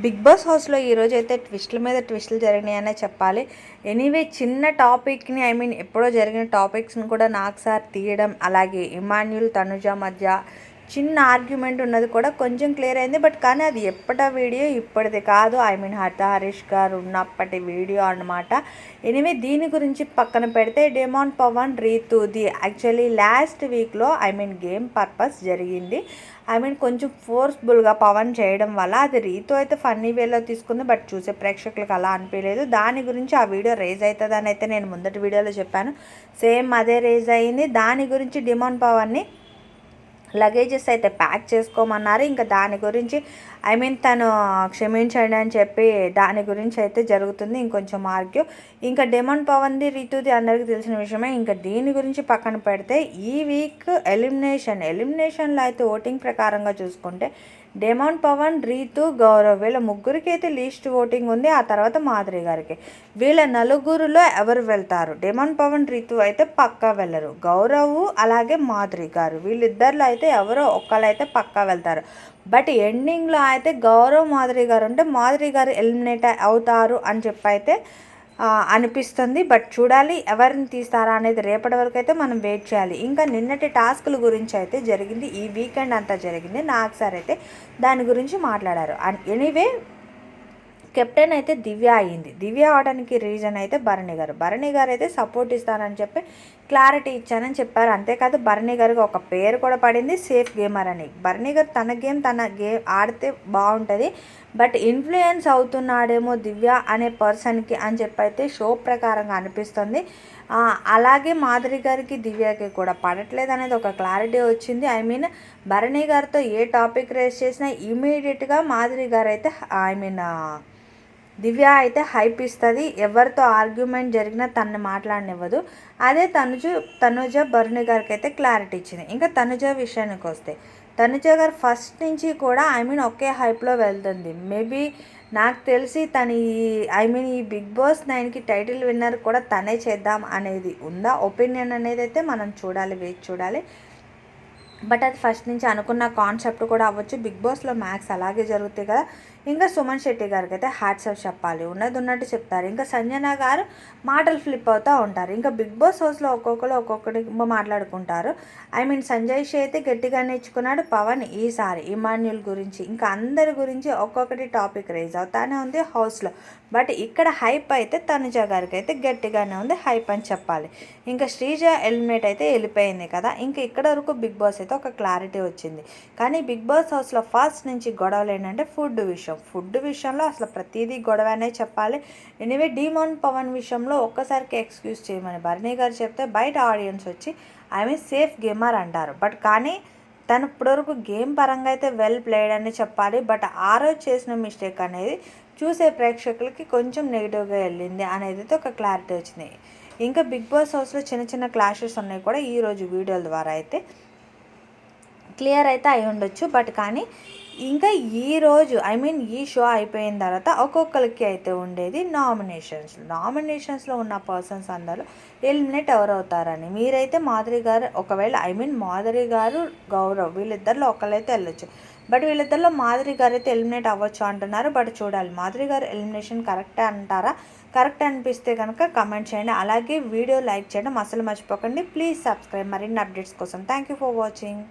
Big boss హౌస్లో ఈరోజు అయితే ట్విస్టుల మీద ట్విస్టులు జరిగినాయనే చెప్పాలి. ఎనీవే చిన్న టాపిక్ని ఎప్పుడో జరిగిన టాపిక్స్ని కూడా నాకు సార్ తీయడం, అలాగే ఇమాన్యుల్ తనుజ మధ్య చిన్న ఆర్గ్యుమెంట్ ఉన్నది కూడా కొంచెం క్లియర్ అయింది. బట్ కానీ అది ఎప్పటి వీడియో ఇప్పటిది కాదు. హరిత హరీష్ గారు ఉన్నప్పటి వీడియో అన్నమాట. ఎనివే దీని గురించి పక్కన పెడితే డెమాన్ పవన్ రీతుది యాక్చువల్లీ లాస్ట్ వీక్లో గేమ్ పర్పస్ జరిగింది. కొంచెం ఫోర్స్ఫుల్గా పవన్ చేయడం వల్ల అది రీతు అయితే ఫన్నీ వేలో తీసుకుంది. బట్ చూసే ప్రేక్షకులకు అలా అనిపించలేదు. దాని గురించి ఆ వీడియో రేజ్ అవుతుందని అయితే నేను ముందటి వీడియోలో చెప్పాను. సేమ్ అదే రేజ్ అయ్యింది. దాని గురించి డిమాండ్ పవర్ని లగేజెస్ అయితే ప్యాక్ చేసుకోమన్నారు. ఇంకా దాని గురించి తను క్షమించండి అని చెప్పి దాని గురించి అయితే జరుగుతుంది ఇంకొంచెం ఆర్గ్యూ. ఇంకా డెమాన్ పవన్ది రీతుది అందరికీ తెలిసిన విషయమే. ఇంకా దీని గురించి పక్కన పెడితే ఈ వీక్ ఎలిమినేషన్లో అయితే ఓటింగ్ ప్రకారంగా చూసుకుంటే డెమాన్ పవన్ రీతు గౌరవ్ వీళ్ళ ముగ్గురికి అయితే లీస్ట్ ఓటింగ్ ఉంది. ఆ తర్వాత మాధురి గారికి. వీళ్ళ నలుగురులో ఎవరు వెళ్తారు? డెమాన్ పవన్ రీతు అయితే పక్కా వెళ్ళరు. గౌరవ్ అలాగే మాధురి గారు వీళ్ళిద్దరిలో అయితే ఎవరో ఒక్కళ్ళైతే పక్కా వెళ్తారు. బట్ ఎండింగ్లో అయితే గౌరవ్ మాధురి గారు ఉంటే మాధురి గారు ఎలిమినేట్ అవుతారు అని చెప్పి అయితే అనిపిస్తుంది. బట్ చూడాలి ఎవరిని తీస్తారా అనేది రేపటి వరకు అయితే మనం వెయిట్ చేయాలి. ఇంకా నిన్నటి టాస్కుల గురించి అయితే జరిగింది. ఈ వీకెండ్ అంతా జరిగింది. నాకు సార్ అయితే దాని గురించి మాట్లాడారు. అండ్ ఎనీవే కెప్టెన్ అయితే దివ్య అయ్యింది. దివ్య అవడానికి రీజన్ అయితే భరణి గారు అయితే సపోర్ట్ ఇస్తానని చెప్పి క్లారిటీ ఇచ్చానని చెప్పారు. అంతేకాదు భరణి గారికి ఒక పేరు కూడా పడింది, సేఫ్ గేమర్ అని. భరణి గారు తన గేమ్ ఆడితే బాగుంటుంది. బట్ ఇన్ఫ్లుయెన్స్ అవుతున్నాడేమో దివ్య అనే పర్సన్కి అని చెప్పి అయితే షో ప్రకారంగా అనిపిస్తుంది. అలాగే మాధురి గారికి దివ్యకి కూడా పడట్లేదు అనేది ఒక క్లారిటీ వచ్చింది. భరణి గారితో ఏ టాపిక్ రేస్ చేసినా ఇమీడియట్గా మాధురి గారు అయితే దివ్య అయితే హైప్ ఇస్తుంది. ఎవరితో ఆర్గ్యుమెంట్ జరిగినా తనని మాట్లాడనివ్వదు. అదే తనుజ భరణి గారికి అయితే క్లారిటీ ఇచ్చింది. ఇంకా తనుజ విషయానికి వస్తే తనుజ గారు ఫస్ట్ నుంచి కూడా ఒకే హైప్లో వెళ్తుంది. మేబీ నాకు తెలిసి తను ఈ బిగ్ బాస్ 9కి టైటిల్ విన్నర్ కూడా తనే చేద్దాం అనేది ఉందా ఒపీనియన్ అనేది అయితే మనం వేచి చూడాలి. బట్ అది ఫస్ట్ నుంచి అనుకున్న కాన్సెప్ట్ కూడా అవ్వచ్చు. బిగ్ బాస్లో మ్యాక్స్ అలాగే జరుగుతాయి కదా. ఇంకా సుమన్ శెట్టి గారికి అయితే హ్యాట్స్ ఆఫ్ చెప్పాలి. ఉన్నట్టు చెప్తారు. ఇంకా సంజన గారు మాటలు ఫ్లిప్ అవుతూ ఉంటారు. ఇంకా బిగ్ బాస్ హౌస్లో ఒక్కొక్కటి మాట్లాడుకుంటారు. సంజయ్ షే అయితే గట్టిగా నేర్చుకున్నాడు. పవన్ ఈసారి ఇమాన్యుల్ గురించి ఇంకా అందరి గురించి ఒక్కొక్కటి టాపిక్ రేజ్ అవుతానే ఉంది హౌస్లో. బట్ ఇక్కడ హైప్ అయితే తనుజ గారికి అయితే గట్టిగానే ఉంది హైప్ అని చెప్పాలి. ఇంకా శ్రీజ ఎలిమినేట్ అయితే వెళ్ళిపోయింది కదా. ఇంకా ఇక్కడ వరకు బిగ్ బాస్ అయితే ఒక క్లారిటీ వచ్చింది. కానీ బిగ్ బాస్ హౌస్లో ఫస్ట్ నుంచి గొడవలు ఏంటంటే ఫుడ్ విషయంలో అసలు ప్రతిదీ గొడవనే చెప్పాలి. ఎనివే డీమాన్ పవన్ విషయంలో ఒక్కసారికి ఎక్స్క్యూజ్ చేయమని భరణి గారు చెప్తే బయట ఆడియన్స్ వచ్చి సేఫ్ గేమర్ అంటారు. బట్ కానీ తను ఇప్పటివరకు గేమ్ పరంగా అయితే వెల్ ప్లేడ్ అని చెప్పాలి. బట్ ఆ రోజు చేసిన మిస్టేక్ అనేది చూసే ప్రేక్షకులకి కొంచెం నెగిటివ్గా వెళ్ళింది అనేది అయితే ఒక క్లారిటీ వచ్చింది. ఇంకా బిగ్ బాస్ హౌస్లో చిన్న క్లాషెస్ ఉన్నాయి కూడా ఈరోజు వీడియోల ద్వారా అయితే క్లియర్ అయితే అయి ఉండొచ్చు. బట్ కానీ ఇంకా ఈరోజు ఈ షో అయిపోయిన తర్వాత ఒక్కొక్కరికి అయితే ఉండేది నామినేషన్స్లో ఉన్న పర్సన్స్ అందరూ ఎలిమినేట్ ఎవరవుతారని. మీరైతే మాధురి గారు ఒకవేళ మాధురి గారు గౌరవ్ వీళ్ళిద్దరిలో ఒకళ్ళైతే వెళ్ళొచ్చు. బట్ వీళ్ళిద్దరిలో మాధురి గారు అయితే ఎలిమినేట్ అవ్వచ్చు అంటున్నారు. బట్ చూడాలి మాధురి గారు ఎలిమినేషన్ కరెక్టే అంటారా? కరెక్ట్ అనిపిస్తే కనుక కమెంట్ చేయండి. అలాగే వీడియో లైక్ చేయడం అసలు మర్చిపోకండి. ప్లీజ్ సబ్స్క్రైబ్ మరిన్ని అప్డేట్స్ కోసం. Thank you for watching.